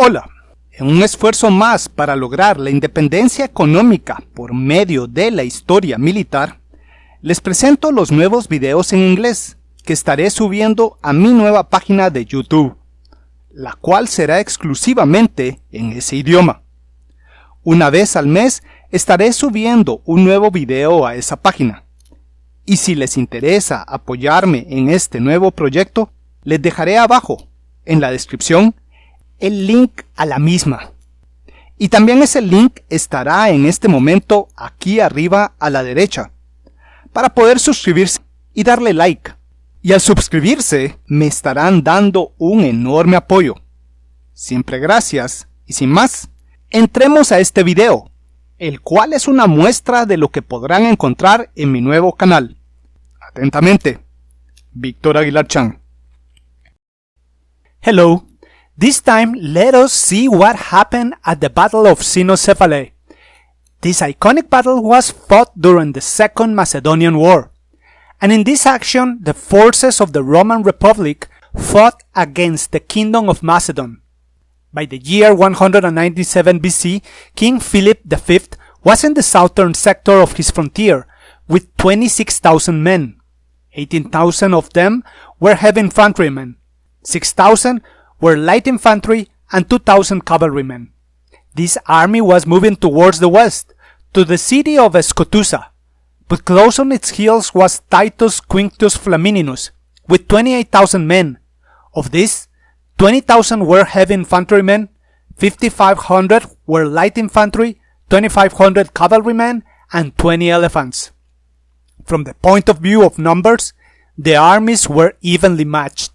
Hola, en un esfuerzo más para lograr la independencia económica por medio de la historia militar, les presento los nuevos videos en inglés que estaré subiendo a mi nueva página de YouTube, la cual será exclusivamente en ese idioma. Una vez al mes estaré subiendo un nuevo video a esa página. Y si les interesa apoyarme en este nuevo proyecto, les dejaré abajo, en la descripción, el link a la misma. Y también ese link estará en este momento aquí arriba a la derecha, para poder suscribirse y darle like. Y al suscribirse me estarán dando un enorme apoyo. Siempre gracias, y sin más, entremos a este video, el cual es una muestra de lo que podrán encontrar en mi nuevo canal. Atentamente, Víctor Aguilar-Chang. Hello. This time, let us see what happened at the Battle of Cynoscephalae. This iconic battle was fought during the Second Macedonian War, and in this action, the forces of the Roman Republic fought against the Kingdom of Macedon. By the year 197 BC, King Philip V was in the southern sector of his frontier with 26,000 men. 18,000 of them were heavy infantrymen, 6,000 were light infantry, and 2,000 cavalrymen. This army was moving towards the west, to the city of Scotusa, but close on its heels was Titus Quinctius Flamininus, with 28,000 men. Of these, 20,000 were heavy infantrymen, 5,500 were light infantry, 2,500 cavalrymen, and 20 elephants. From the point of view of numbers, the armies were evenly matched.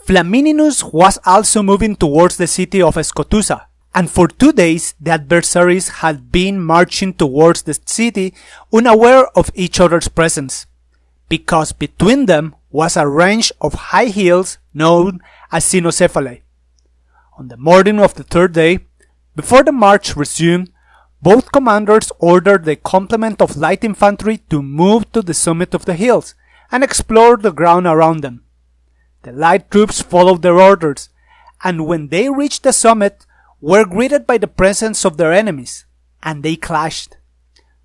Flamininus was also moving towards the city of Scotusa, and for 2 days the adversaries had been marching towards the city unaware of each other's presence, because between them was a range of high hills known as Cynoscephalae. On the morning of the third day, before the march resumed, both commanders ordered the complement of light infantry to move to the summit of the hills and explore the ground around them. The light troops followed their orders, and when they reached the summit, were greeted by the presence of their enemies, and they clashed.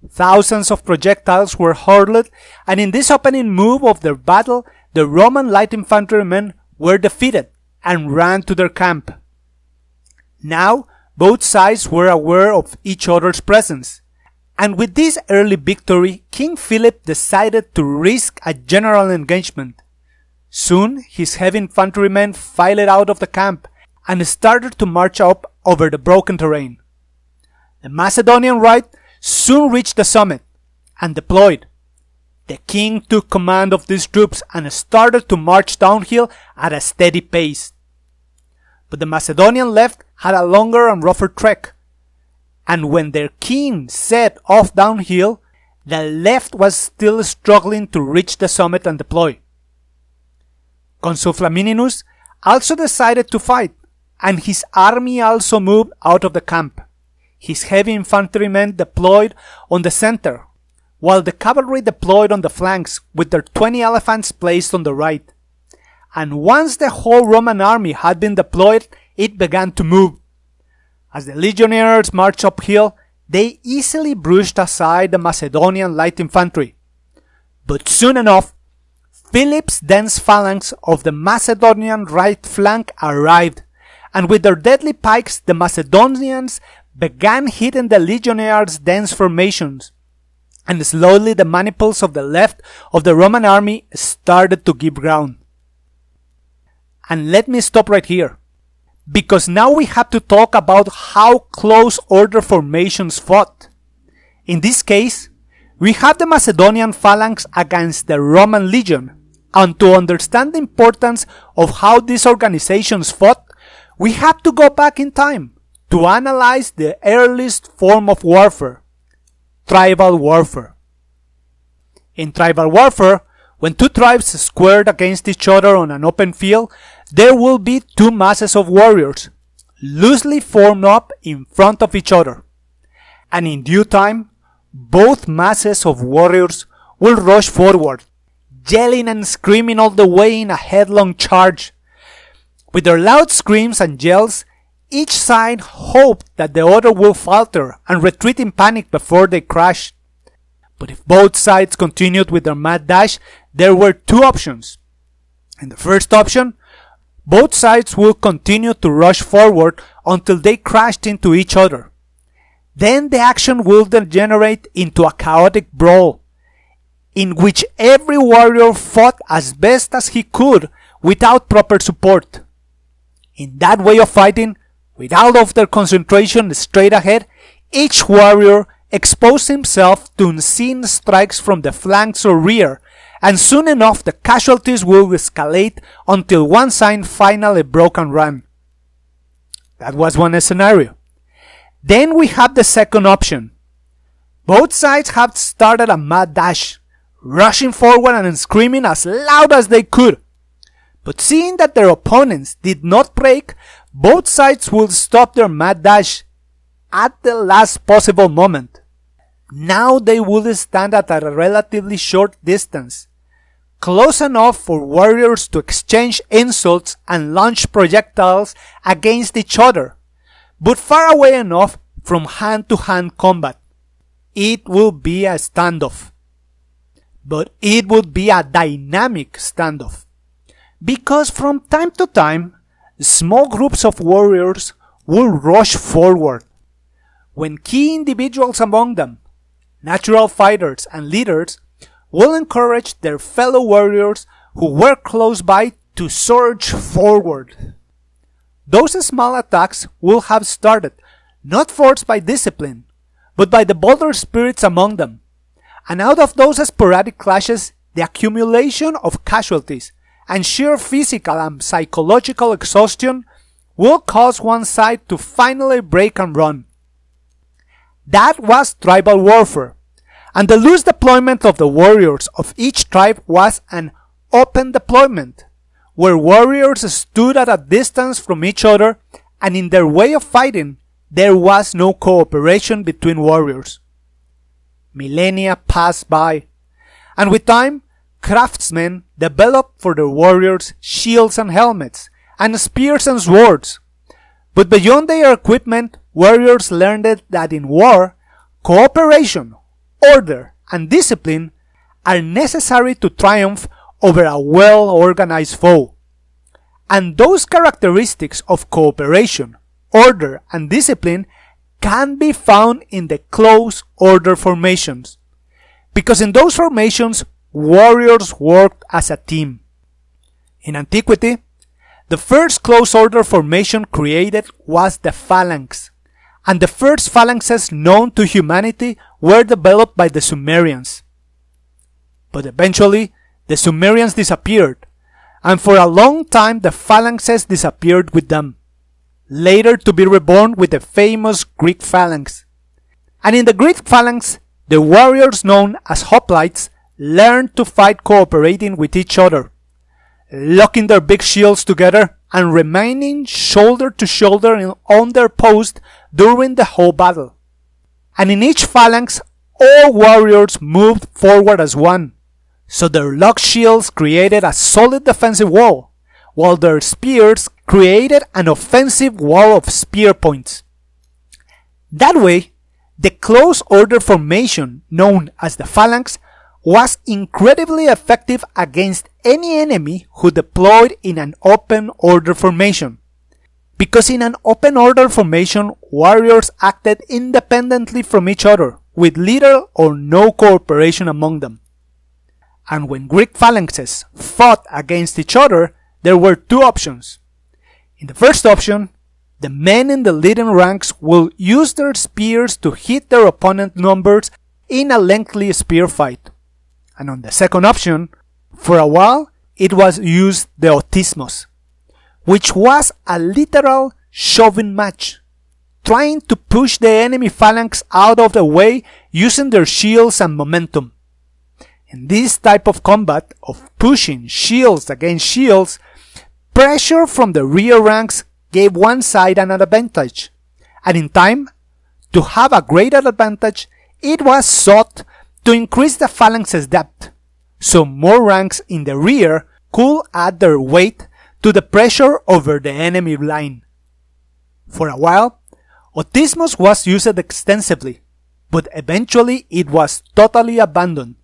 Thousands of projectiles were hurled, and in this opening move of their battle, the Roman light infantrymen were defeated and ran to their camp. Now, both sides were aware of each other's presence, and with this early victory, King Philip decided to risk a general engagement. Soon, his heavy infantrymen filed out of the camp and started to march up over the broken terrain. The Macedonian right soon reached the summit and deployed. The king took command of these troops and started to march downhill at a steady pace. But the Macedonian left had a longer and rougher trek, and when their king set off downhill, the left was still struggling to reach the summit and deploy. Consul Flamininus also decided to fight, and his army also moved out of the camp. His heavy infantrymen deployed on the center, while the cavalry deployed on the flanks with their 20 elephants placed on the right. And once the whole Roman army had been deployed, it began to move. As the legionnaires marched uphill, they easily brushed aside the Macedonian light infantry. But soon enough, Philip's dense phalanx of the Macedonian right flank arrived, and with their deadly pikes the Macedonians began hitting the legionnaires' dense formations, and slowly the maniples of the left of the Roman army started to give ground. And let me stop right here, because now we have to talk about how close order formations fought. In this case, we have the Macedonian phalanx against the Roman legion, and to understand the importance of how these organizations fought, we have to go back in time to analyze the earliest form of warfare, tribal warfare. In tribal warfare, when two tribes squared against each other on an open field, there will be two masses of warriors, loosely formed up in front of each other. And in due time, both masses of warriors will rush forward, yelling and screaming all the way in a headlong charge. With their loud screams and yells, each side hoped that the other will falter and retreat in panic before they crashed. But if both sides continued with their mad dash, there were two options. In the first option, both sides would continue to rush forward until they crashed into each other. Then the action will degenerate into a chaotic brawl, in which every warrior fought as best as he could without proper support. In that way of fighting, with all of their concentration straight ahead, each warrior exposed himself to unseen strikes from the flanks or rear, and soon enough the casualties will escalate until one side finally broke and ran. That was one scenario. Then we have the second option. Both sides have started a mad dash, rushing forward and screaming as loud as they could. But seeing that their opponents did not break, both sides will stop their mad dash at the last possible moment. Now they would stand at a relatively short distance, close enough for warriors to exchange insults and launch projectiles against each other, but far away enough from hand-to-hand combat. It will be a standoff. But it would be a dynamic standoff, because from time to time, small groups of warriors will rush forward. When key individuals among them, natural fighters and leaders, will encourage their fellow warriors who were close by to surge forward. Those small attacks will have started, not forced by discipline, but by the bolder spirits among them. And out of those sporadic clashes, the accumulation of casualties and sheer physical and psychological exhaustion will cause one side to finally break and run. That was tribal warfare, and the loose deployment of the warriors of each tribe was an open deployment, where warriors stood at a distance from each other, and in their way of fighting, there was no cooperation between warriors. Millennia passed by, and with time, craftsmen developed for their warriors shields and helmets, and spears and swords. But beyond their equipment, warriors learned that in war, cooperation, order, and discipline are necessary to triumph over a well-organized foe. And those characteristics of cooperation, order, and discipline can be found in the close order formations, because in those formations, warriors worked as a team. In antiquity, the first close order formation created was the phalanx, and the first phalanxes known to humanity were developed by the Sumerians. But eventually, the Sumerians disappeared, and for a long time the phalanxes disappeared with them, later to be reborn with the famous Greek phalanx. And in the Greek phalanx, the warriors known as hoplites learned to fight cooperating with each other, locking their big shields together and remaining shoulder to shoulder on their post during the whole battle. And in each phalanx, all warriors moved forward as one, so their locked shields created a solid defensive wall, while their spears created an offensive wall of spear points. That way, the close order formation known as the phalanx was incredibly effective against any enemy who deployed in an open order formation, because in an open order formation, warriors acted independently from each other, with little or no cooperation among them. And when Greek phalanxes fought against each other, there were two options. In the first option, the men in the leading ranks will use their spears to hit their opponent's numbers in a lengthy spear fight. And on the second option, for a while, it was used the autismos, which was a literal shoving match, trying to push the enemy phalanx out of the way using their shields and momentum. In this type of combat, of pushing shields against shields, pressure from the rear ranks gave one side an advantage, and in time, to have a greater advantage, it was sought to increase the phalanx's depth, so more ranks in the rear could add their weight to the pressure over the enemy line. For a while, optimismus was used extensively, but eventually it was totally abandoned.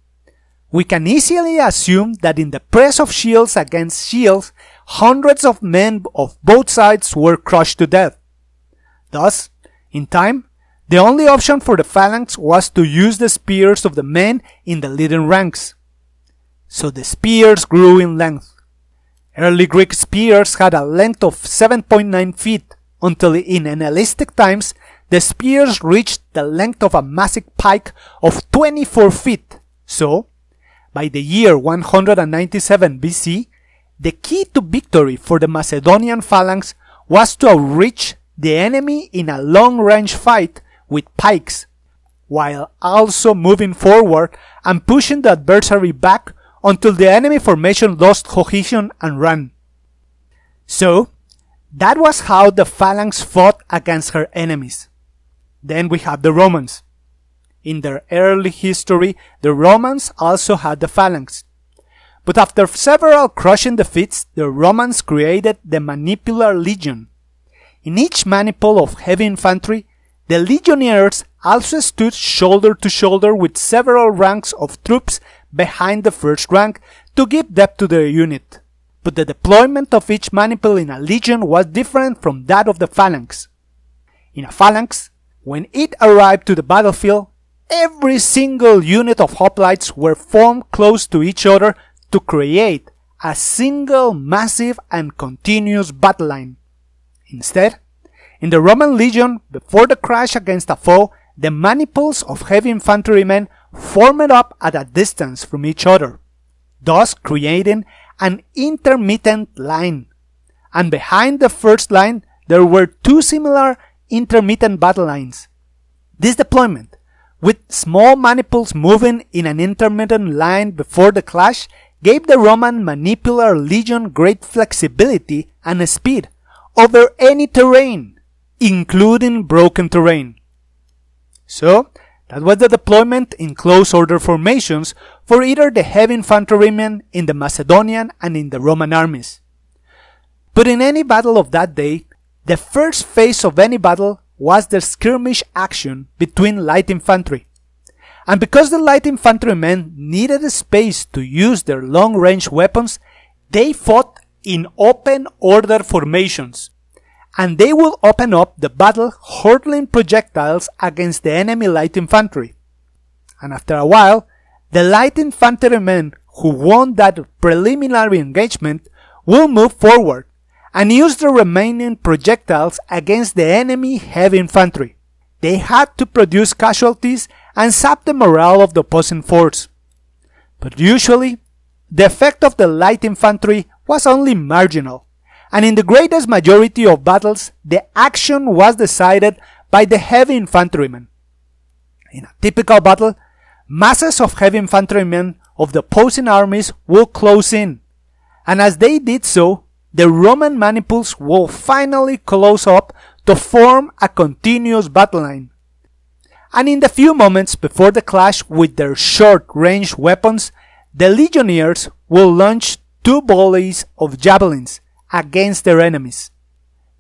We can easily assume that in the press of shields against shields, hundreds of men of both sides were crushed to death. Thus, in time, the only option for the phalanx was to use the spears of the men in the leading ranks. So the spears grew in length. Early Greek spears had a length of 7.9 feet, until in Hellenistic times, the spears reached the length of a massive pike of 24 feet. So, by the year 197 BC, the key to victory for the Macedonian phalanx was to outreach the enemy in a long-range fight with pikes, while also moving forward and pushing the adversary back until the enemy formation lost cohesion and ran. So, that was how the phalanx fought against her enemies. Then we have the Romans. In their early history, the Romans also had the phalanx. But after several crushing defeats, the Romans created the manipular legion. In each maniple of heavy infantry, the legionnaires also stood shoulder to shoulder with several ranks of troops behind the first rank to give depth to their unit. But the deployment of each maniple in a legion was different from that of the phalanx. In a phalanx, when it arrived to the battlefield, every single unit of hoplites were formed close to each other to create a single massive and continuous battle line. Instead, in the Roman legion, before the crash against a foe, the maniples of heavy infantrymen formed up at a distance from each other, thus creating an intermittent line. And behind the first line, there were two similar intermittent battle lines. This deployment, with small maniples moving in an intermittent line before the clash, gave the Roman manipular legion great flexibility and speed over any terrain, including broken terrain. So, that was the deployment in close order formations for either the heavy infantrymen in the Macedonian and in the Roman armies. But in any battle of that day, the first phase of any battle was the skirmish action between light infantry. And because the light infantrymen needed space to use their long-range weapons, they fought in open order formations. And they would open up the battle hurling projectiles against the enemy light infantry. And after a while, the light infantrymen who won that preliminary engagement will move forward and use the remaining projectiles against the enemy heavy infantry. They had to produce casualties and sap the morale of the opposing force. But usually, the effect of the light infantry was only marginal, and in the greatest majority of battles, the action was decided by the heavy infantrymen. In a typical battle, masses of heavy infantrymen of the opposing armies will close in, and as they did so, the Roman maniples will finally close up to form a continuous battle line. And in the few moments before the clash with their short-range weapons, the legionnaires will launch 2 volleys of javelins against their enemies.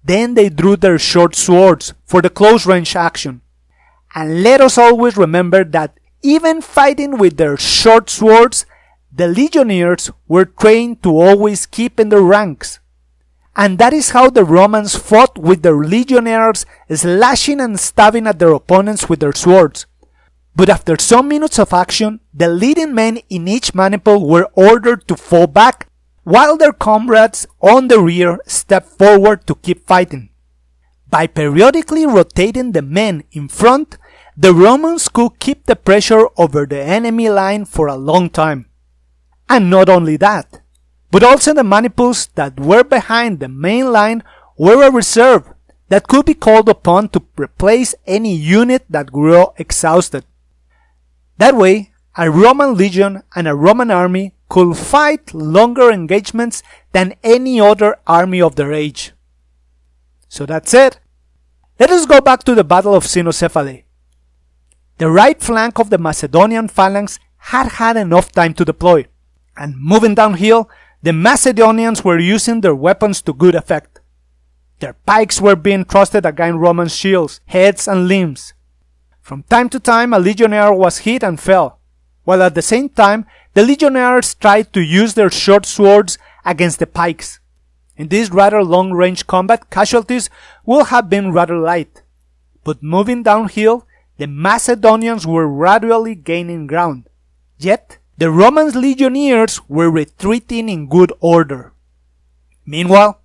Then they drew their short swords for the close-range action. And let us always remember that even fighting with their short swords, the legionnaires were trained to always keep in the ranks. And that is how the Romans fought with their legionnaires, slashing and stabbing at their opponents with their swords. But after some minutes of action, the leading men in each maniple were ordered to fall back, while their comrades on the rear stepped forward to keep fighting. By periodically rotating the men in front, the Romans could keep the pressure over the enemy line for a long time. And not only that, but also the maniples that were behind the main line were a reserve that could be called upon to replace any unit that grew exhausted. That way, a Roman legion and a Roman army could fight longer engagements than any other army of their age. So that's it. Let us go back to the Battle of Cynocephalae. The right flank of the Macedonian phalanx had enough time to deploy, and moving downhill, the Macedonians were using their weapons to good effect. Their pikes were being thrusted against Roman shields, heads, and limbs. From time to time, a legionnaire was hit and fell, while at the same time, the legionnaires tried to use their short swords against the pikes. In this rather long-range combat, casualties would have been rather light. But moving downhill, the Macedonians were gradually gaining ground. Yet, the Roman legionnaires were retreating in good order. Meanwhile,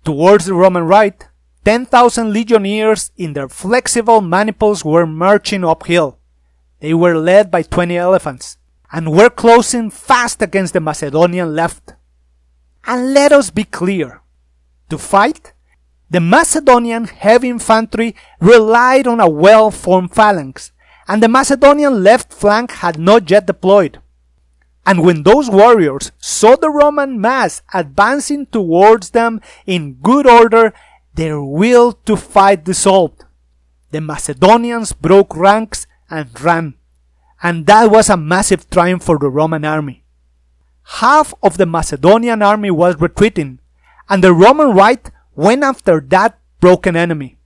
towards the Roman right, 10,000 legionnaires in their flexible maniples were marching uphill. They were led by 20 elephants, and were closing fast against the Macedonian left. And let us be clear. To fight, the Macedonian heavy infantry relied on a well-formed phalanx, and the Macedonian left flank had not yet deployed. And when those warriors saw the Roman mass advancing towards them in good order, their will to fight dissolved. The Macedonians broke ranks and ran, and that was a massive triumph for the Roman army. Half of the Macedonian army was retreating, and the Roman right went after that broken enemy.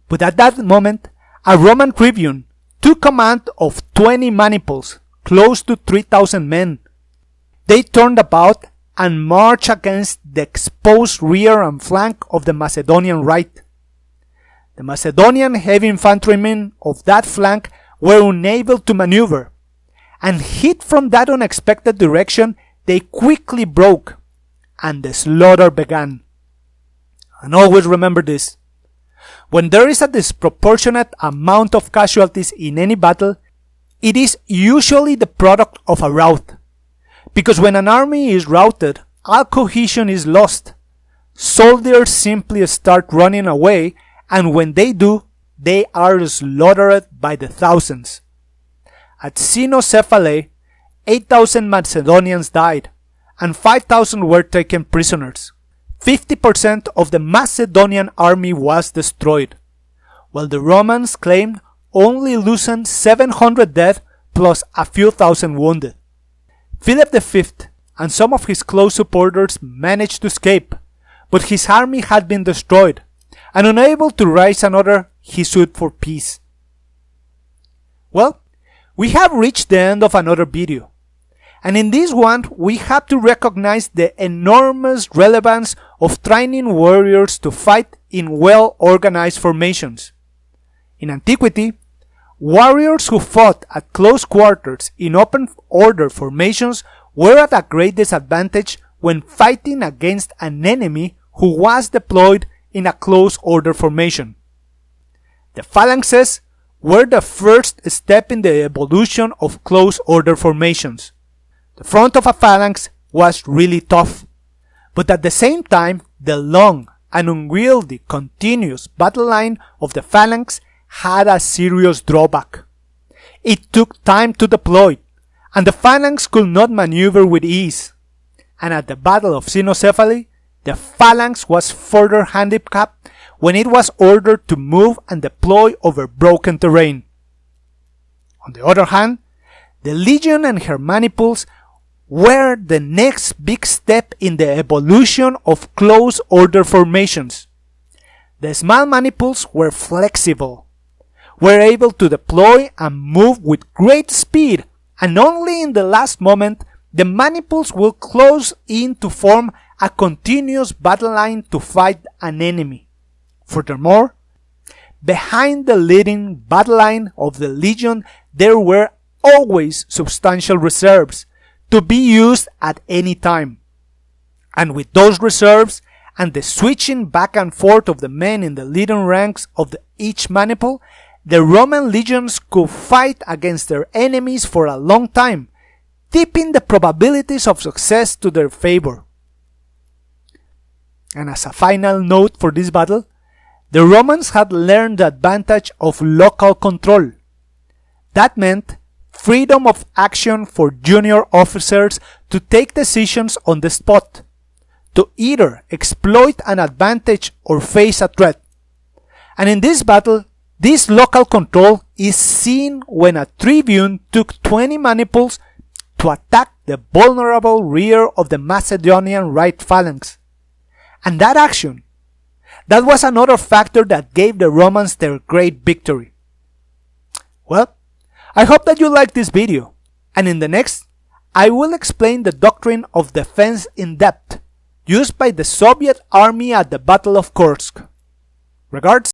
But at that moment, a Roman tribune took command of 20 maniples, close to 3,000 men. They turned about and marched against the exposed rear and flank of the Macedonian right. The Macedonian heavy infantrymen of that flank were unable to maneuver, and hit from that unexpected direction, they quickly broke, and the slaughter began. And always remember this: when there is a disproportionate amount of casualties in any battle, it is usually the product of a rout. Because when an army is routed, all cohesion is lost. Soldiers simply start running away, and when they do, they are slaughtered by the thousands. At Cynoscephalae, 8,000 Macedonians died, and 5,000 were taken prisoners. 50% of the Macedonian army was destroyed, while the Romans claimed only losing 700 dead plus a few thousand wounded. Philip V and some of his close supporters managed to escape, but his army had been destroyed, and unable to raise another, he sued for peace. Well, we have reached the end of another video, and in this one we have to recognize the enormous relevance of training warriors to fight in well-organized formations. In antiquity, warriors who fought at close quarters in open order formations were at a great disadvantage when fighting against an enemy who was deployed in a close order formation. The phalanxes were the first step in the evolution of close order formations. The front of a phalanx was really tough, but at the same time, the long and unwieldy continuous battle line of the phalanx had a serious drawback. It took time to deploy, and the phalanx could not maneuver with ease. And at the Battle of Cynoscephalae, the phalanx was further handicapped when it was ordered to move and deploy over broken terrain. On the other hand, the legion and her maniples were the next big step in the evolution of close order formations. The small maniples were flexible, were able to deploy and move with great speed, and only in the last moment the maniples will close in to form a continuous battle line to fight an enemy. Furthermore, behind the leading battle line of the legion there were always substantial reserves to be used at any time. And with those reserves and the switching back and forth of the men in the leading ranks of each maniple, the Roman legions could fight against their enemies for a long time, tipping the probabilities of success to their favor. And as a final note for this battle, the Romans had learned the advantage of local control. That meant freedom of action for junior officers to take decisions on the spot, to either exploit an advantage or face a threat. And in this battle, this local control is seen when a tribune took 20 maniples to attack the vulnerable rear of the Macedonian right phalanx. And that action, That was another factor that gave the Romans their great victory. Well, I hope that you liked this video, and in the next, I will explain the doctrine of defense in depth used by the Soviet army at the Battle of Kursk. Regards.